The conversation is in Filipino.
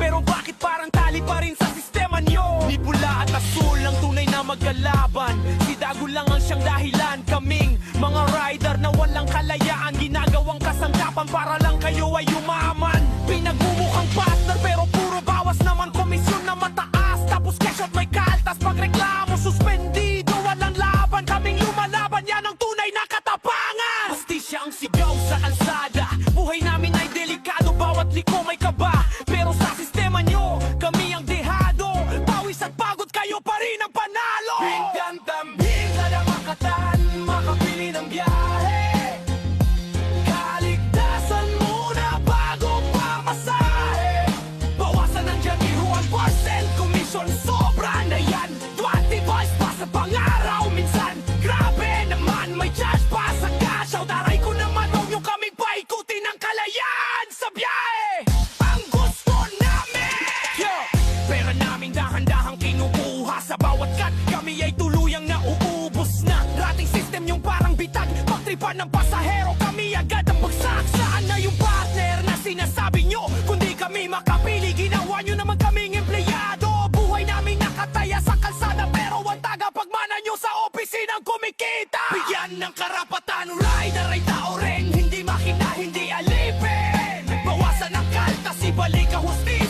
Pero bakit parang tali pa rin sa sistema nyo? Ni pula at asul ang tunay na magkalaban. Si Dago lang ang siyang dahilan. Kaming mga rider na walang kalayaan, ginagawang kasangkapan para lang kayo ay umaman. Pinagmumukhang partner pero puro bawas naman, komisyon na mataas. Tapos cash out may kaltas, pagreklamo suspendido, walang laban. Kaming lumalaban, yan ang tunay na katapangan. Hustisya ang sigaw sa kalsada, buhay namin ay delikado, bawat liko may kaba. Pero sa sistema nyo, kami ang dehado. Pawis at pagod, kayo pa rin ang panalo. Bigyan tambing kada makatan, makapili ng biyahe. Kaligtasan muna bago pamasahe. Bawasan ang dyan 1% commission, sobra na yan. 20 boys pa sa pangaraw minsan. Grabe naman, may charge pa sa cash out. Aray ko naman, huwag nyo kaming paikutin ng kalayaan sa biyahe. Ang gusto namin, pera namin dahan-dahang kinukuha. Sa bawat cut, kami ay tuluyang nauubos na. Rating system yung parang bitag, pagtripan ng pasahero, kami agad ang bagsak. Saan na yung partner na sinasabi nyo? Kundi kami makapili, ginawa nyo naman kaming empleyado. Buhay namin nakataya sa kalsada, pero ang tagapagmana nyo sa opisinang kumikita. Bigyan ng karapatan, rider ay tao rin, hindi makina, hindi alipin. Bawasan ang kaltas, ibalik ang hustisya.